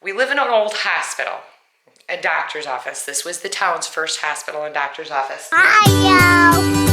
We live in an old hospital, a doctor's office. This was the town's first hospital and doctor's office. Hi,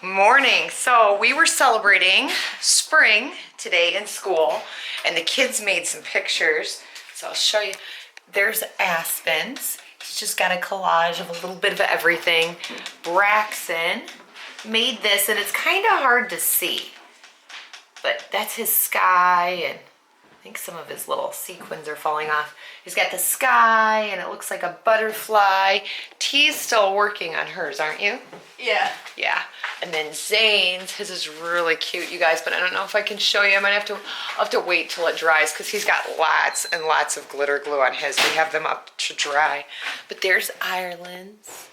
Morning. So we were celebrating spring today in school, and the kids made some pictures. So I'll show you. There's Aspen's. He's just got a collage of a little bit of everything. Braxen made this, and it's kind of hard to see, but that's his sky, and I think some of his little sequins are falling off. He's got the sky, and it looks like a butterfly. T's still working on hers, aren't you? Yeah. Yeah. And then Zane's, his is really cute, you guys, but I don't know if I can show you. I'll have to wait till it dries because he's got lots and lots of glitter glue on his. We have them up to dry. But there's Ireland's.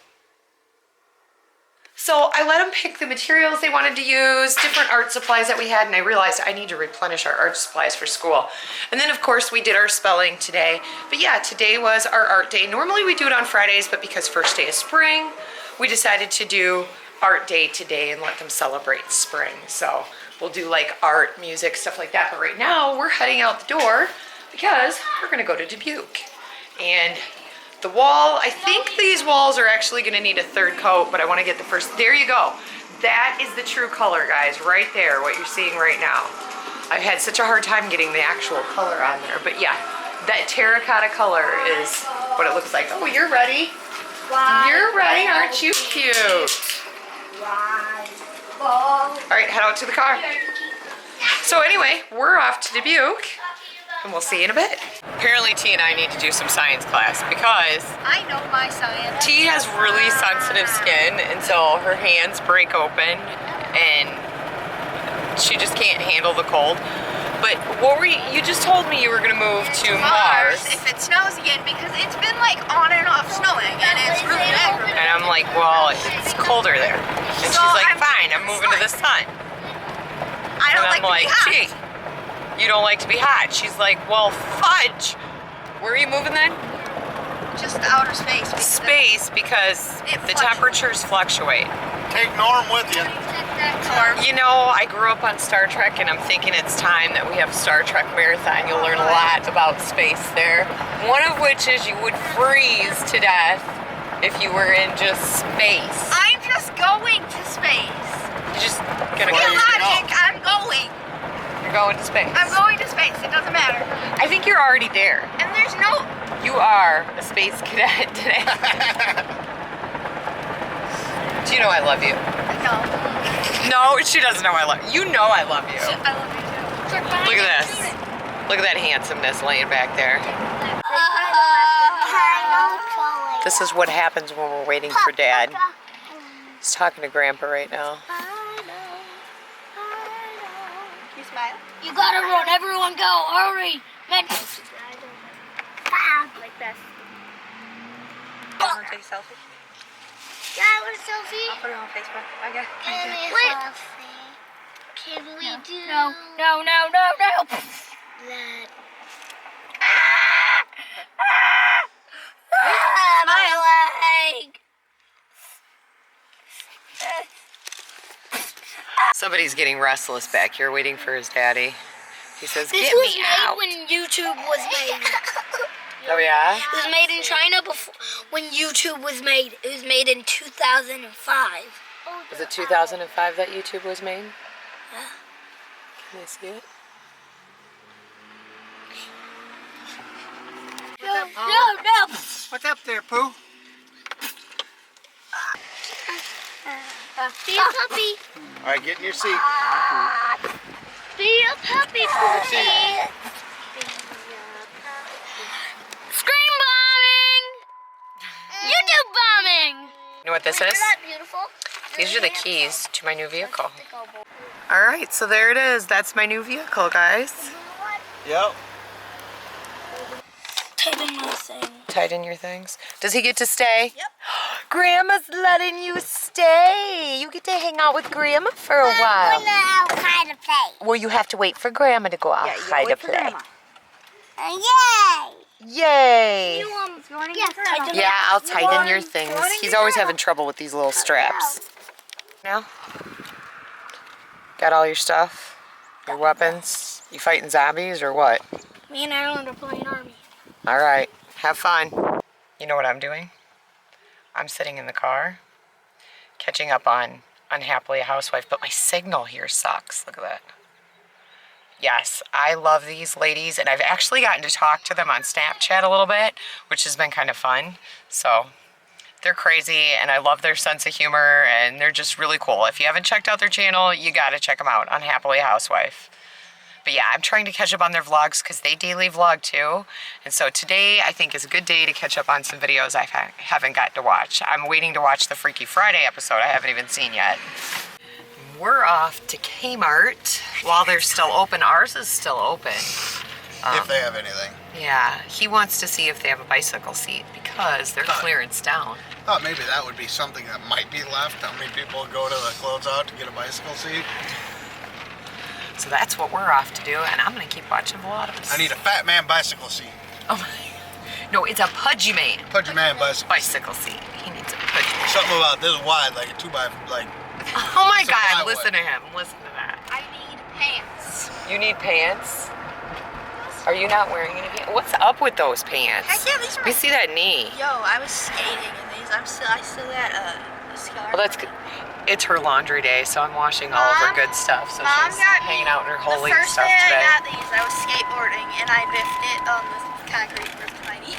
So I let them pick the materials they wanted to use, different art supplies that we had, and I realized I need to replenish our art supplies for school. And then, of course, we did our spelling today. But yeah, today was our art day. Normally we do it on Fridays, but because first day of spring, we decided to do art day today and let them celebrate spring. So we'll do like art, music, stuff like that. But right now, we're heading out the door because we're going to go to Dubuque. And the wall, I think these walls are actually gonna need a third coat, but I wanna get the first, there you go. That is the true color, guys, right there, what you're seeing right now. I've had such a hard time getting the actual color on there, but yeah, that terracotta color is what it looks like. Oh, you're ready. You're ready, aren't you cute? All right, head out to the car. So anyway, we're off to Dubuque, and we'll see you in a bit. Apparently T and I need to do some science class because I know my science. T has really sensitive skin, and so her hands break open and she just can't handle the cold. But what were you just told me you were gonna move to Mars. If it snows again, because it's been like on and off snowing and it's really aggravating. And I'm like, well, it's colder there. And So she's like, I'm fine, I'm moving to the sun. I don't And I'm like to be hot. gee, you don't like to be hot. She's like, well, fudge. Where are you moving then? Just outer space. Because It the fluctuates. temperatures fluctuate. Take Norm with you. You know, I grew up on Star Trek, and I'm thinking it's time that we have a Star Trek marathon. You'll learn a lot about space there. One of which is you would freeze to death if you were in just space. I'm just going to space. You're just gonna Real go. logic, I'm going. You're going to space. I'm going to space. It doesn't matter. I think you're already there. And there's no. You are a space cadet today. Do you know I love you? No. No, she doesn't know I love you. You know I love you. I love you too. Look at this. Look at that handsomeness laying back there. This is what happens when we're waiting for Dad. He's talking to Grandpa right now. You smile? You gotta run, everyone go, hurry! Like this. You want to take a selfie? Yeah, I want a selfie. I'll put it on Facebook. Okay. Wait. Can we do? No. That. My leg. Somebody's getting restless back here waiting for his daddy. He says, This get was me made out. when YouTube was made. Oh yeah? It was made in China before when YouTube was made. It was made in 2005. Was it 2005 that YouTube was made? Yeah. Can I see it? No. What's up there, Pooh? Be a puppy. All right, get in your seat. Be a puppy, Poochie. Scream bombing. YouTube bombing. You know what this is? Isn't that beautiful? These are the keys to my new vehicle. All right, so there it is. That's my new vehicle, guys. Yep. Tighten my thing. Tighten your things. Does he get to stay? Yep. Grandma's letting you stay. You get to hang out with Grandma for a while. I'm going outside to play. Well, you have to wait for Grandma to go outside to play. Yay! Yay! Yes, tighten Yeah, I'll tighten your things. He's always having trouble with these little straps. Now, got all your stuff? Your weapons? You fighting zombies or what? Me and Ireland are playing army. All right, have fun. You know what I'm doing? I'm sitting in the car, catching up on Unhappily a Housewife, but my signal here sucks. Look at that. Yes, I love these ladies, and I've actually gotten to talk to them on Snapchat a little bit, which has been kind of fun. So they're crazy, and I love their sense of humor, and they're just really cool. If you haven't checked out their channel, you gotta check them out, Unhappily a Housewife. But yeah, I'm trying to catch up on their vlogs because they daily vlog too. And so today I think is a good day to catch up on some videos I haven't gotten to watch. I'm waiting to watch the Freaky Friday episode I haven't even seen yet. We're off to Kmart while they're still open. Ours is still open. If they have anything. Yeah, he wants to see if they have a bicycle seat because they're clearance down. Thought maybe that would be something that might be left. How many people go to the closeout to get a bicycle seat? So that's what we're off to do, and I'm gonna keep watching vlogs. I need a fat man bicycle seat. Oh my. No, it's a pudgy man. Pudgy man bicycle Seat. He needs a pudgy man. Something about this wide, like a 2x, like. Oh my It's a God, plywood. listen to him. Listen to that. I need pants. You need pants? Are you not wearing any pants? What's up with those pants? Heck yeah, these are We see that knee. Yo, I was skating in these. I still got Skylur. Well, that's good. It's her laundry day, so I'm washing all of her good stuff. So Mom she's got hanging out in her holy the first stuff day today. I got these, I was skateboarding and I biffed it on the concrete with my knee.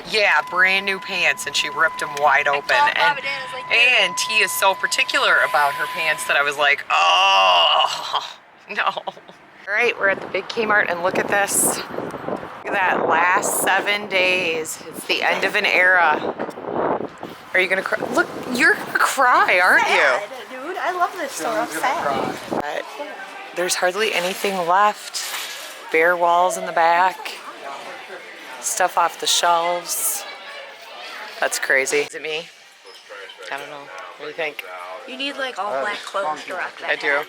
Yeah, brand new pants, and she ripped them wide open. told Mom and Dad, I was like, and T is so particular about her pants that I was like, oh, no. All right, we're at the big Kmart, and look at this. Look at that, last 7 days. It's the end of an era. Are you gonna cry? Look, you're gonna cry, aren't you? Dude, I love this store. I'm sad. But there's hardly anything left. Bare walls in the back. Stuff off the shelves. That's crazy. Is it me? I don't know. What do you think? You need like all black clothes to rock that. I do.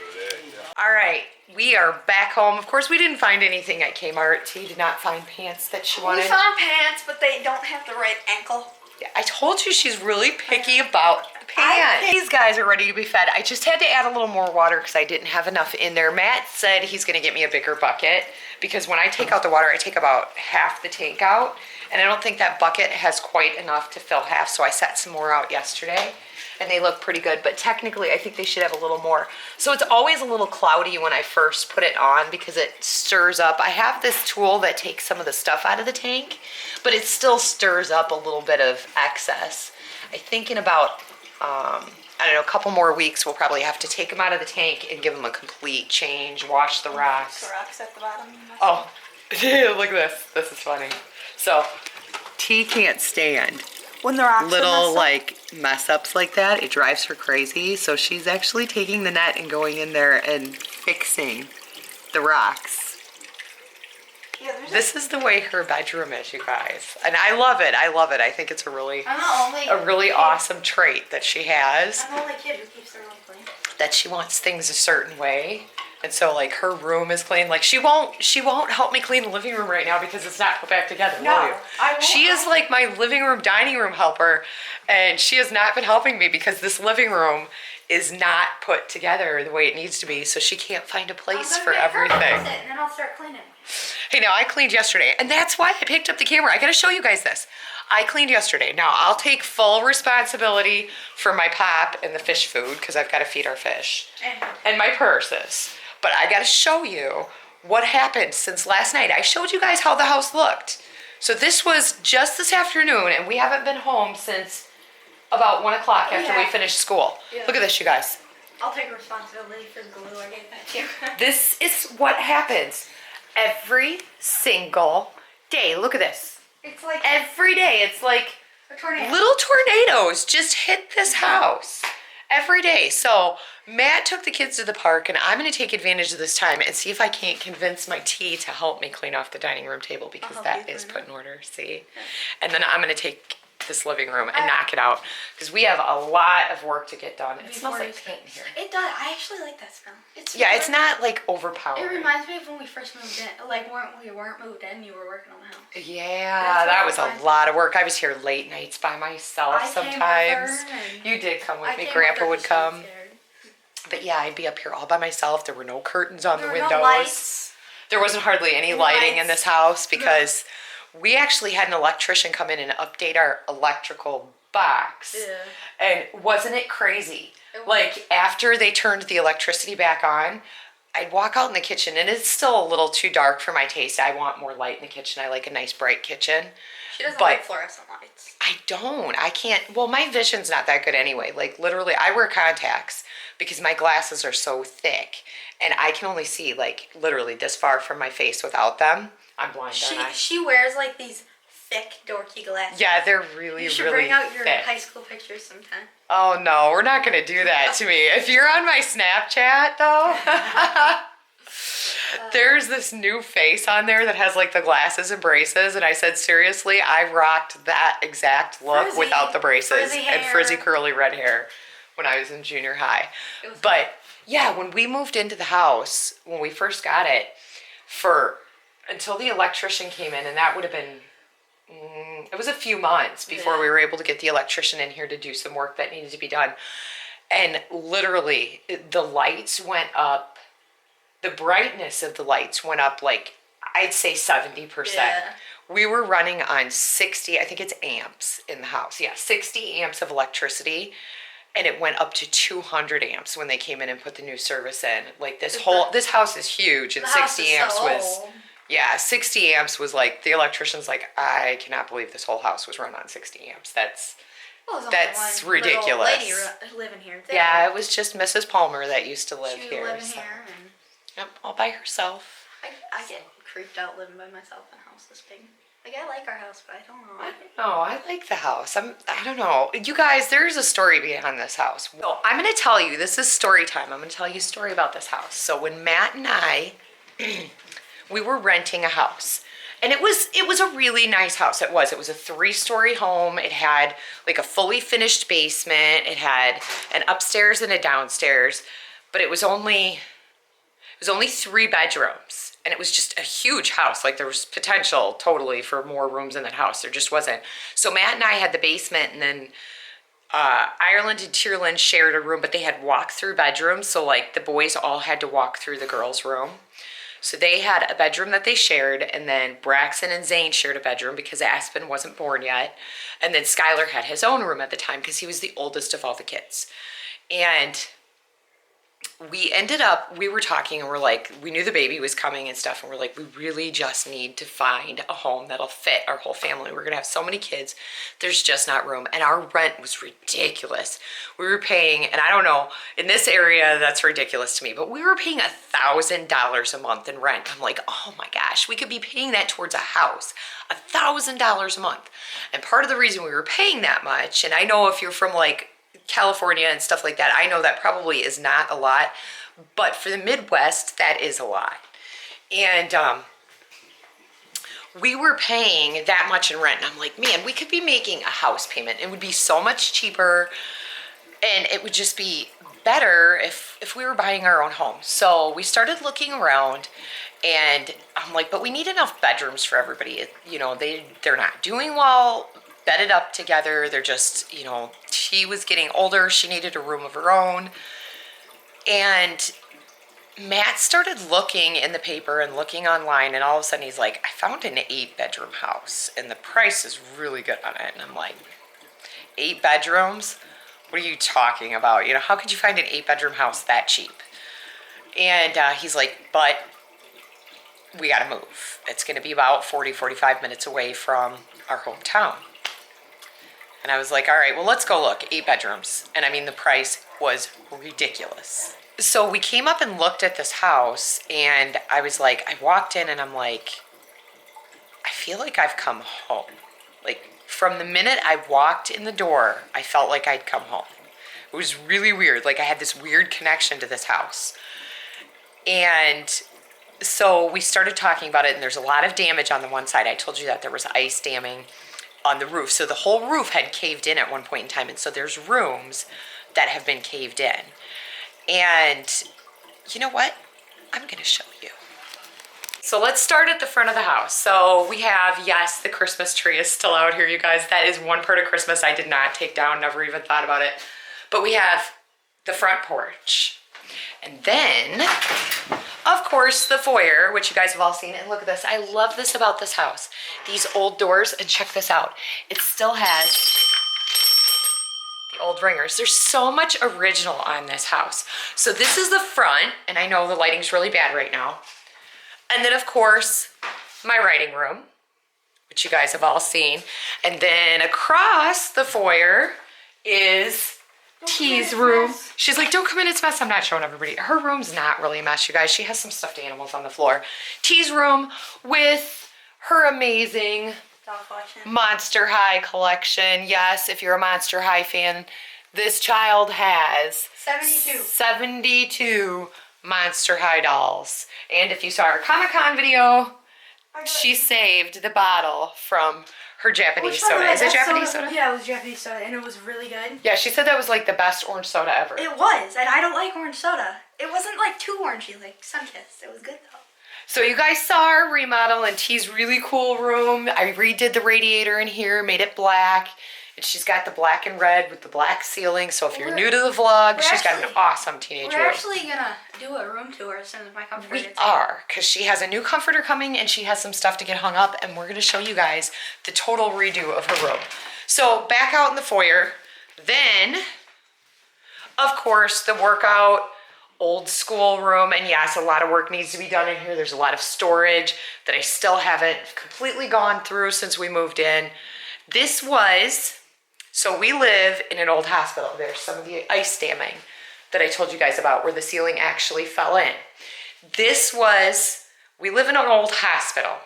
All right, we are back home. Of course, we didn't find anything at Kmart. T did not find pants that she We wanted. found pants, but they don't have the right ankle. Yeah, I told you she's really picky about the pants. These guys are ready to be fed. I just had to add a little more water because I didn't have enough in there. Matt said he's gonna get me a bigger bucket because when I take out the water, I take about half the tank out, and I don't think that bucket has quite enough to fill half, so I set some more out yesterday, and they look pretty good, but technically I think they should have a little more. So it's always a little cloudy when I first put it on because it stirs up. I have this tool that takes some of the stuff out of the tank, but it still stirs up a little bit of excess. I think in about, I don't know, a couple more weeks, we'll probably have to take them out of the tank and give them a complete change, wash the rocks. The rocks at the bottom. Oh, look at this. This is funny. So, T can't stand When the rocks little like mess ups like that. It drives her crazy. So she's actually taking the net and going in there and fixing the rocks. Yeah, This is the way her bedroom is, you guys. And I love it. I love it. I think it's a really awesome trait that she has. I'm the only kid who keeps their room clean. That she wants things a certain way. And so like her room is clean. Like she won't help me clean the living room right now because it's not put back together, will you? I won't. She is like my living room, dining room helper, and she has not been helping me because this living room is not put together the way it needs to be, so she can't find a place for everything. And then I'll start cleaning. Hey, now I cleaned yesterday, and that's why I picked up the camera. I gotta show you guys this. I cleaned yesterday. Now I'll take full responsibility for my pop and the fish food because I've got to feed our fish and my purses. But I gotta show you what happened since last night. I showed you guys how the house looked. So this was just this afternoon, and we haven't been home since about 1 o'clock after we finished school. Yeah. Look at this, you guys. I'll take responsibility for the glue I gave that to you. This is what happens every single day. Look at this. It's like Every day, it's like a tornado. little tornadoes just hit this house every day. So Matt took the kids to the park, and I'm going to take advantage of this time and see if I can't convince my tea to help me clean off the dining room table, because that is put in order, see? And then I'm going to take this living room and knock it out, because we have a lot of work to get done. It smells like paint in here. It does. I actually like that smell. It's not like overpowering. It reminds me of when we first moved in. Like, we weren't moved in, you were working on the house. Yeah, that was a lot of work. I was here late nights by myself sometimes. You did come with me. Grandpa would come. But yeah, I'd be up here all by myself. There were no curtains on the windows. No lights. There wasn't hardly any lighting in this house, because we actually had an electrician come in and update our electrical box. Yeah. And wasn't it crazy? Like, after they turned the electricity back on, I'd walk out in the kitchen, and it's still a little too dark for my taste. I want more light in the kitchen. I like a nice bright kitchen. She doesn't like fluorescent lights. I don't. I can't. Well, my vision's not that good anyway. Like, literally, I wear contacts because my glasses are so thick, and I can only see, like, literally this far from my face without them. I'm blind, aren't I? She wears, like, these thick, dorky glasses. Yeah, they're really, You should really bring out your thick. high school pictures sometime. Oh, no, we're not going to do that to me. If you're on my Snapchat, though, there's this new face on there that has, like, the glasses and braces, and I said, seriously, I rocked that exact look without the braces and frizzy curly red hair when I was in junior high. But, yeah, when we moved into the house, when we first got it, until the electrician came in, and that would have been, it was a few months before we were able to get the electrician in here to do some work that needed to be done. And literally, the lights went up, the brightness of the lights went up, like, I'd say 70%. Yeah. We were running on 60, I think it's amps in the house. Yeah, 60 amps of electricity. And it went up to 200 amps when they came in and put the new service in. Like, this house is huge, and 60 amps was... Yeah, 60 amps was like, the electrician's like, I cannot believe this whole house was run on 60 amps. That's ridiculous. Lady living here. Yeah, it was just Mrs. Palmer that used to live here. Living here, and yep, all by herself. I get creeped out living by myself in a house this big. Like, I like our house, but I don't know. I don't know. I like the house. I don't know. You guys, there's a story behind this house. So I'm going to tell you, this is story time. I'm going to tell you a story about this house. So when Matt and I... we were renting a house, and it was a really nice house. It was a 3-story home. It had like a fully finished basement. It had an upstairs and a downstairs, but it was only 3 bedrooms, and it was just a huge house. Like, there was potential totally for more rooms in that house. There just wasn't. So Matt and I had the basement, and then Ireland and Tearlyn shared a room, but they had walk-through bedrooms. So, like, the boys all had to walk through the girls' room. So they had a bedroom that they shared, and then Braxen and Zane shared a bedroom because Aspen wasn't born yet. And then Skylur had his own room at the time because he was the oldest of all the kids. And we were talking, and we're like, we knew the baby was coming and stuff, and we're like, we really just need to find a home that'll fit our whole family. We're gonna have so many kids, there's just not room. And our rent was ridiculous. We were paying, and I don't know, in this area that's ridiculous to me, but we were paying $1,000 a month in rent. I'm like, oh my gosh, we could be paying that towards a house, $1,000 a month. And part of the reason we were paying that much, and I know if you're from like California and stuff like that, I know that probably is not a lot, but for the Midwest, that is a lot. And we were paying that much in rent, and I'm like, man, we could be making a house payment. It would be so much cheaper, and it would just be better if we were buying our own home. So we started looking around, and I'm like, but we need enough bedrooms for everybody. You know, they're not doing well bedded up together. They're just, you know, she was getting older. She needed a room of her own. And Matt started looking in the paper and looking online, and all of a sudden he's like, I found an 8-bedroom house, and the price is really good on it. And I'm like, 8 bedrooms? What are you talking about? You know, how could you find an 8-bedroom house that cheap? And he's like, but we gotta move. It's gonna be about 40, 45 minutes away from our hometown. And I was like, all right, well, let's go look. 8 bedrooms. And I mean, the price was ridiculous. So we came up and looked at this house, and I was like, I walked in and I'm like, I feel like I've come home. Like, from the minute I walked in the door, I felt like I'd come home. It was really weird. Like, I had this weird connection to this house. And so we started talking about it, and there's a lot of damage on the one side. I told you that there was ice damming on the roof. So the whole roof had caved in at one point in time. And so there's rooms that have been caved in. And you know what? I'm going to show you. So let's start at the front of the house. So we have, yes, the Christmas tree is still out here, you guys. That is one part of Christmas I did not take down, never even thought about it. But we have the front porch. And then, of course, the foyer, which you guys have all seen. And look at this. I love this about this house. These old doors, and check this out. It still has the old ringers. There's so much original on this house. So this is the front, and I know the lighting's really bad right now. And then, of course, my writing room, which you guys have all seen. And then across the foyer is T's room. She's like, don't come in, it's a mess. I'm not showing everybody. Her room's not really a mess, you guys. She has some stuffed animals on the floor. T's room with her amazing Monster High collection. Yes, if you're a Monster High fan, this child has 72 Monster High dolls. And if you saw our Comic-Con video, she saved the bottle from her Japanese soda. Is it Japanese soda? Yeah, it was Japanese soda, and it was really good. Yeah, she said that was like the best orange soda ever. It was, and I don't like orange soda. It wasn't like too orangey, like Sunkist. It was good though. So you guys saw our remodel in T's really cool room. I redid the radiator in here, made it black. And she's got the black and red with the black ceiling. So if you're new to the vlog, she's got an awesome teenage room. We're actually gonna do a room tour as soon as my comforter We gets are, because she has a new comforter coming and she has some stuff to get hung up, and we're gonna show you guys the total redo of her room. So back out in the foyer, then, of course, the workout old school room. And yes, a lot of work needs to be done in here. There's a lot of storage that I still haven't completely gone through since we moved in. This was, so we live in an old hospital. There's some of the ice damming that I told you guys about where the ceiling actually fell in. This was, we live in an old hospital,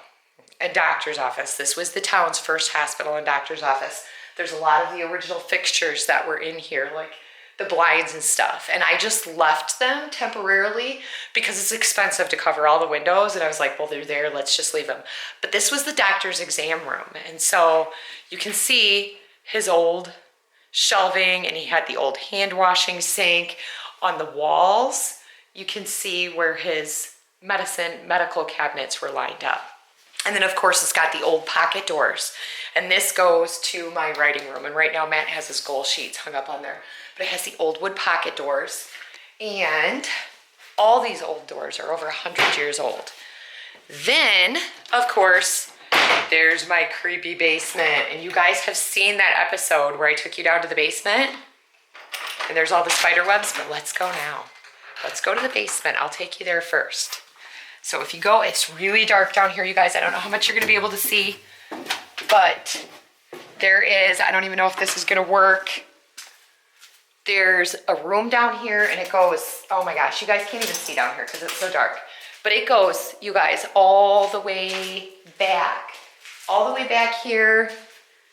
a doctor's office. This was the town's first hospital and doctor's office. There's a lot of the original fixtures that were in here, like the blinds and stuff. And I just left them temporarily because it's expensive to cover all the windows. And I was like, well, they're there, let's just leave them. But this was the doctor's exam room. And so you can see his old shelving, and he had the old hand washing sink. On the walls, you can see where his medical cabinets were lined up. And then of course it's got the old pocket doors. And this goes to my writing room. And right now Matt has his goal sheets hung up on there. But it has the old wood pocket doors. And all these old doors are over 100 years old. Then, of course, there's my creepy basement. And you guys have seen that episode where I took you down to the basement. And there's all the spider webs, but let's go now. Let's go to the basement. I'll take you there first. So if you go, it's really dark down here, you guys. I don't know how much you're gonna be able to see, but there is, I don't even know if this is gonna work. There's a room down here, and it goes, oh my gosh, you guys can't even see down here because it's so dark. But it goes, you guys, all the way back. All the way back here.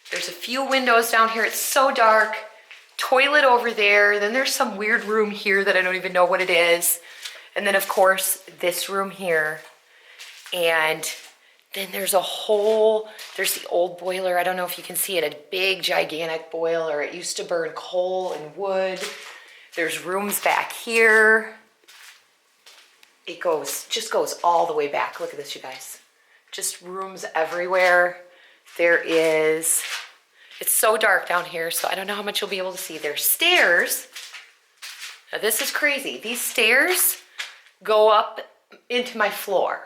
There's a few windows down here. It's so dark. Toilet over there. Then there's some weird room here that I don't even know what it is. And then of course, this room here. And then there's a whole, there's the old boiler. I don't know if you can see it, a big, gigantic boiler. It used to burn coal and wood. There's rooms back here. It goes, just goes all the way back. Look at this, you guys. Just rooms everywhere. There is, it's so dark down here, so I don't know how much you'll be able to see. There's stairs. Now this is crazy. These stairs go up into my floor.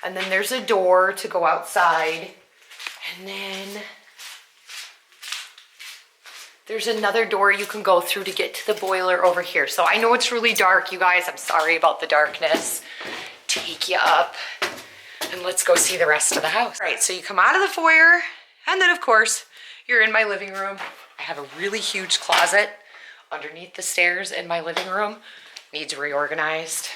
And then there's a door to go outside. And then there's another door you can go through to get to the boiler over here. So I know it's really dark, you guys. I'm sorry about the darkness. Take you up. and let's go see the rest of the house. All right, so you come out of the foyer, and then of course, you're in my living room. I have a really huge closet underneath the stairs in my living room. Needs reorganized.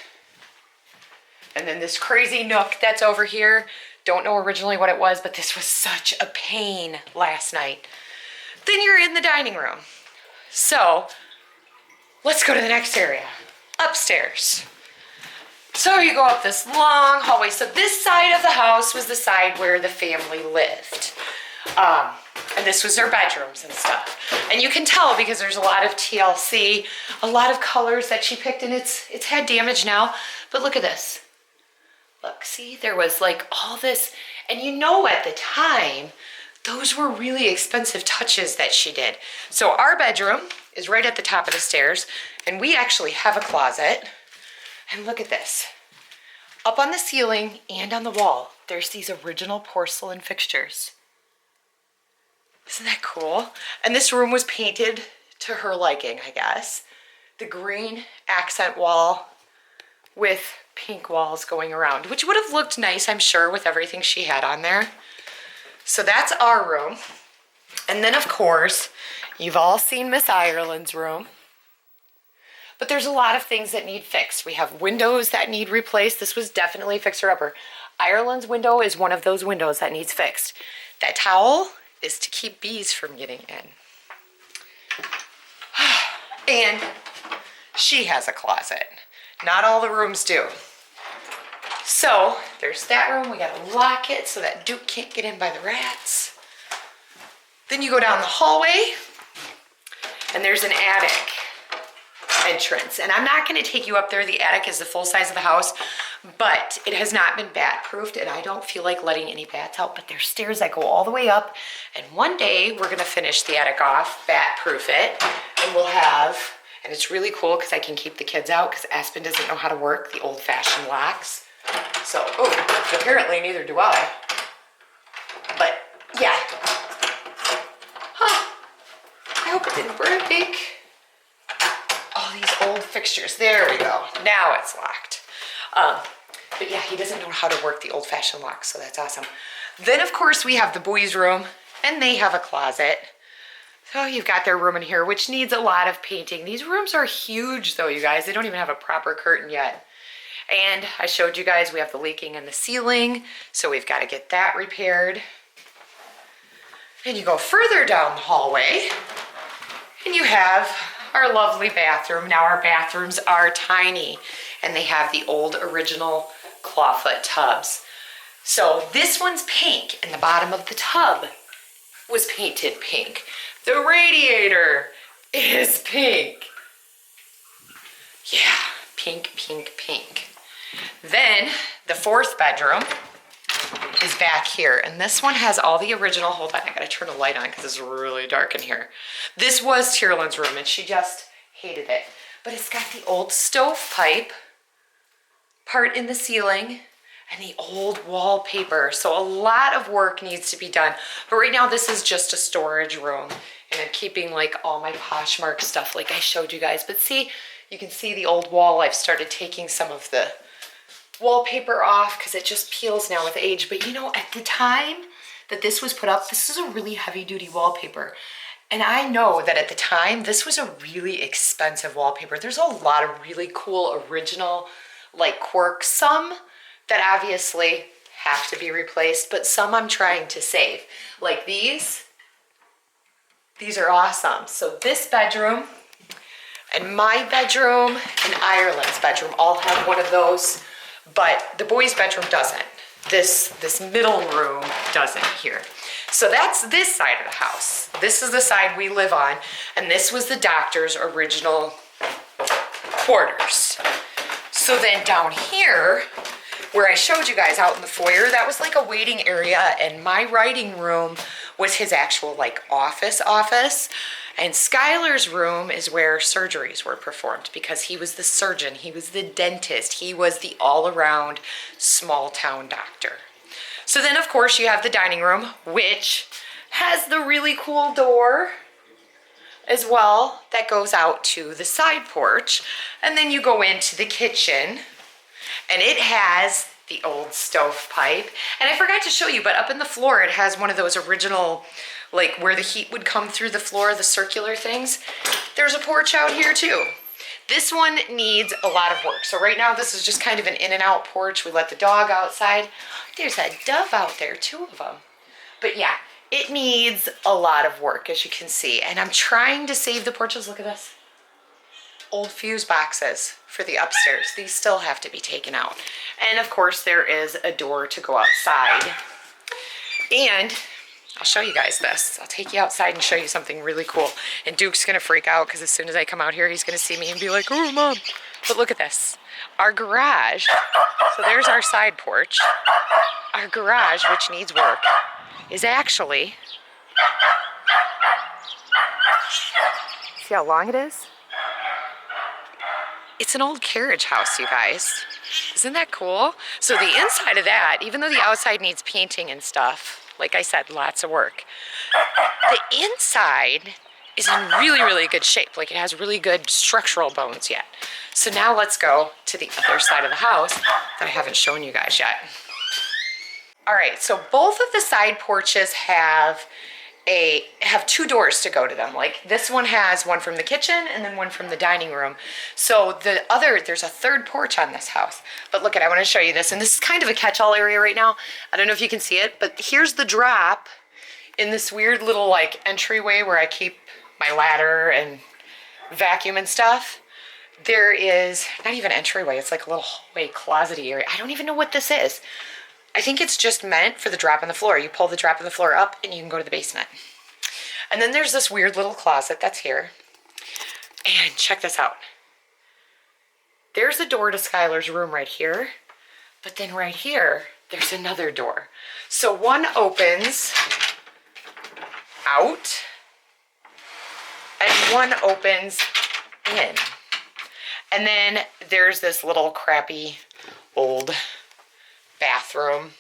And then this crazy nook that's over here. Don't know originally what it was, but this was such a pain last night. Then you're in the dining room. So let's go to the next area, upstairs. So you go up this long hallway. So this side of the house was the side where the family lived. And this was their bedrooms and stuff. And you can tell because there's a lot of TLC, a lot of colors that she picked, and it's had damage now. But look at this. Look, see, there was like all this, and you know at the time, those were really expensive touches that she did. So our bedroom is right at the top of the stairs, and we actually have a closet. And look at this. Up on the ceiling and on the wall, there's these original porcelain fixtures. Isn't that cool? And this room was painted to her liking, I guess. The green accent wall with pink walls going around, which would have looked nice, I'm sure, with everything she had on there. So that's our room. And then, of course, you've all seen Miss Ireland's room. But there's a lot of things that need fixed. We have windows that need replaced. This was definitely fixer-upper. Ireland's window is one of those windows that needs fixed. That towel is to keep bees from getting in. And she has a closet. Not all the rooms do. So there's that room. We gotta lock it so that Duke can't get in by the rats. Then you go down the hallway and there's an attic entrance. And I'm not gonna take you up there. The attic is the full size of the house, but it has not been bat proofed and I don't feel like letting any bats out, but there's stairs that go all the way up. And one day we're gonna finish the attic off, bat proof it, and we'll have, and it's really cool because I can keep the kids out because Aspen doesn't know how to work the old fashioned locks. So, oh, apparently neither do I. But yeah. Huh. I hope it didn't break. Oh, these old fixtures. There we go. Now it's locked. But yeah, he doesn't know how to work the old-fashioned lock, so that's awesome. Then, of course, we have the boys' room, and they have a closet. So you've got their room in here, which needs a lot of painting. These rooms are huge, though, you guys. They don't even have a proper curtain yet. And I showed you guys we have the leaking in the ceiling, so we've got to get that repaired. And you go further down the hallway, and you have our lovely bathroom. Now our bathrooms are tiny, and they have the old original clawfoot tubs. So this one's pink, and the bottom of the tub was painted pink. The radiator is pink. Yeah, pink, pink, pink. Then the fourth bedroom is back here, and this one has all the original, hold on, I gotta turn the light on because it's really dark in here. This was Tearlyn's room, and she just hated it. But it's got the old stovepipe part in the ceiling and the old wallpaper. So a lot of work needs to be done. But right now this is just a storage room, and I'm keeping like all my Poshmark stuff like I showed you guys. But see, you can see the old wall. I've started taking some of the wallpaper off because it just peels now with age. But you know, at the time that this was put up, this is a really heavy duty wallpaper. And I know that at the time, this was a really expensive wallpaper. There's a lot of really cool original like quirks. Some that obviously have to be replaced, but some I'm trying to save. Like these are awesome. So this bedroom and my bedroom and Ireland's bedroom all have one of those, but the boys' bedroom doesn't. This middle room doesn't here. So that's this side of the house. This is the side we live on, and this was the doctor's original quarters. So then down here, where I showed you guys out in the foyer, that was like a waiting area, and my writing room was his actual like office. And Skylur's room is where surgeries were performed because he was the surgeon, he was the dentist, he was the all-around small town doctor. So then of course you have the dining room, which has the really cool door as well that goes out to the side porch. And then you go into the kitchen, and it has the old stovepipe. And I forgot to show you, but up in the floor, it has one of those original, like where the heat would come through the floor, the circular things. There's a porch out here too. This one needs a lot of work. So right now, this is just kind of an in and out porch. We let the dog outside. There's a dove out there, 2 of them. But yeah, it needs a lot of work, as you can see. And I'm trying to save the porches. Look at this. Old fuse boxes for the upstairs. These still have to be taken out. And of course, there is a door to go outside. And I'll show you guys this. I'll take you outside and show you something really cool. And Duke's gonna freak out because as soon as I come out here, he's gonna see me and be like, oh, Mom. But look at this. Our garage, so there's our side porch. Our garage, which needs work, is actually, see how long it is? It's an old carriage house, you guys. Isn't that cool? So the inside of that, even though the outside needs painting and stuff, like I said, lots of work, the inside is in really, really good shape. Like it has really good structural bones yet. So now let's go to the other side of the house that I haven't shown you guys yet. All right, so both of the side porches have 2 doors to go to them. Like this one has one from the kitchen and then one from the dining room. So there's a 3rd porch on this house. But look I want to show you this. And this is kind of a catch-all area right now. I don't know if you can see it, but here's the drop in this weird little like entryway where I keep my ladder and vacuum and stuff. There is not even an entryway. It's like a little hallway closet-y area. I don't even know what this is. I think it's just meant for the drop on the floor. You pull the drop on the floor up and you can go to the basement. And then there's this weird little closet that's here. And check this out. There's a door to Skylur's room right here. But then right here, there's another door. So one opens out and one opens in. And then there's this little crappy old bathroom.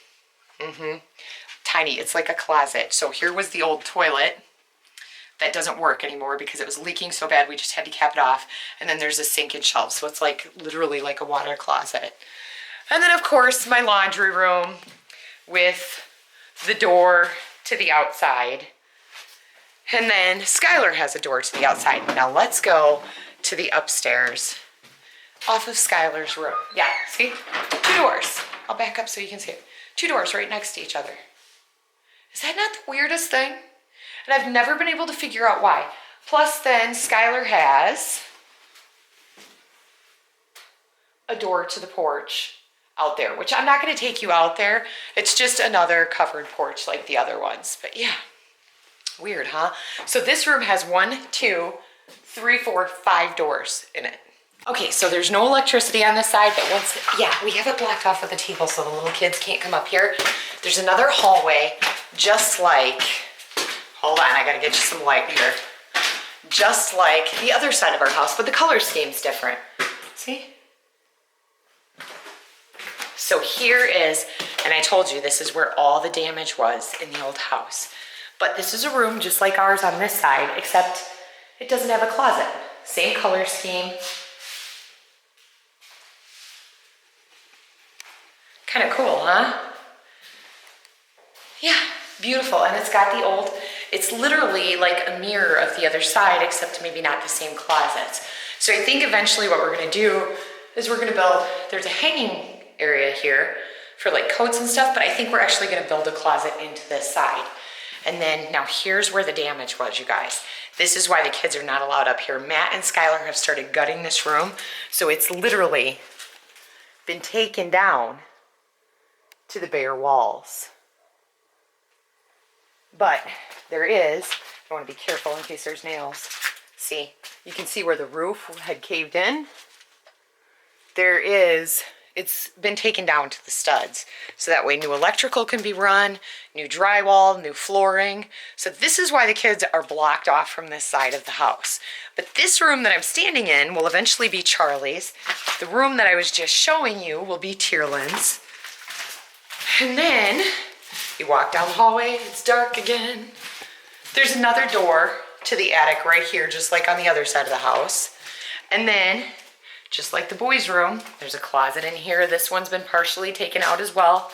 Tiny. It's like a closet. So here was the old toilet that doesn't work anymore because it was leaking so bad we just had to cap it off. And then there's a sink and shelf. So it's like literally like a water closet. And then of course my laundry room with the door to the outside. And then Skylur has a door to the outside. Now let's go to the upstairs off of Skylur's room. Yeah, see? 2 doors. I'll back up so you can see it. 2 doors right next to each other. Is that not the weirdest thing? And I've never been able to figure out why. Plus then Skylur has a door to the porch out there, which I'm not going to take you out there. It's just another covered porch like the other ones. But yeah, weird, huh? So this room has 1, 2, 3, 4, 5 doors in it. Okay, so there's no electricity on this side, but we have it blocked off with a table so the little kids can't come up here. There's another hallway, just like, hold on, I gotta get you some light here. Just like the other side of our house, but the color scheme's different. See? So here is, and I told you this is where all the damage was in the old house. But this is a room just like ours on this side, except it doesn't have a closet. Same color scheme. Kind of cool, huh? Yeah, beautiful. And it's got the old, it's literally like a mirror of the other side, except maybe not the same closets. So I think eventually what we're gonna do is we're gonna build, there's a hanging area here for like coats and stuff, but I think we're actually gonna build a closet into this side. And then now here's where the damage was, you guys. This is why the kids are not allowed up here. Matt and Skylur have started gutting this room. So it's literally been taken down to the bare walls. But there is, I want to be careful in case there's nails. See, you can see where the roof had caved in. There is, it's been taken down to the studs. So that way new electrical can be run, new drywall, new flooring. So this is why the kids are blocked off from this side of the house. But this room that I'm standing in will eventually be Charlie's. The room that I was just showing you will be Tearlyn's. And then you walk down the hallway, it's dark again. There's another door to the attic right here, just like on the other side of the house. And then just like the boys' room. There's a closet in here. This one's been partially taken out as well.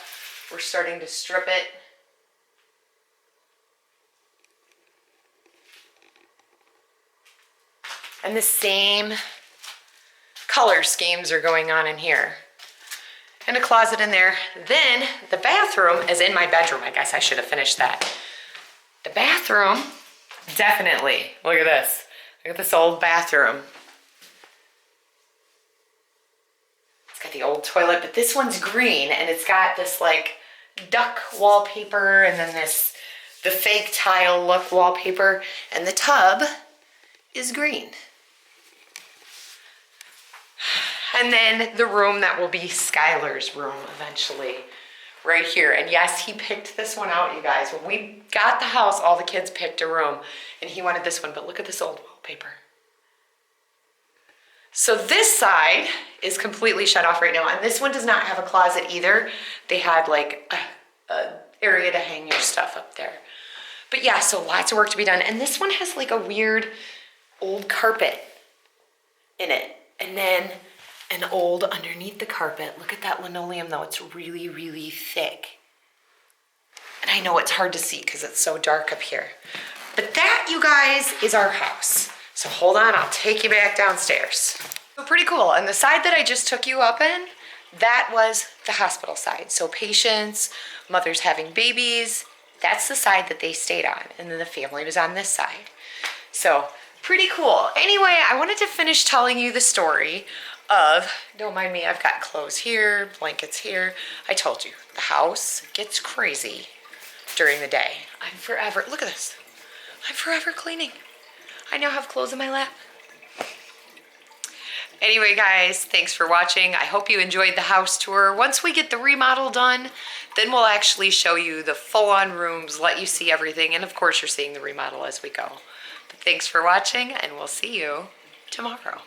We're starting to strip it. And the same color schemes are going on in here. And a closet in there. Then the bathroom is in my bedroom. I guess I should have finished that. The bathroom, definitely. Look at this. Look at this old bathroom. It's got the old toilet, but this one's green and it's got this like duck wallpaper and then the fake tile look wallpaper, and the tub is green. And then the room that will be Skylur's room eventually, right here. And yes, he picked this one out, you guys. When we got the house, all the kids picked a room and he wanted this one, but look at this old wallpaper. So this side is completely shut off right now, and this one does not have a closet either. They had like a area to hang your stuff up there. But yeah, so lots of work to be done. And this one has like a weird old carpet in it. And then an old underneath the carpet. Look at that linoleum though, it's really, really thick. And I know it's hard to see because it's so dark up here. But that, you guys, is our house. So hold on, I'll take you back downstairs. So pretty cool. And the side that I just took you up in, that was the hospital side. So patients, mothers having babies, that's the side that they stayed on. And then the family was on this side. So pretty cool. Anyway, I wanted to finish telling you the story of, don't mind me, I've got clothes here, blankets here. I told you, the house gets crazy during the day. I'm forever, look at this. I'm forever cleaning. I now have clothes in my lap. Anyway, guys, thanks for watching. I hope you enjoyed the house tour. Once we get the remodel done, then we'll actually show you the full-on rooms, let you see everything, and of course you're seeing the remodel as we go. But thanks for watching, and we'll see you tomorrow.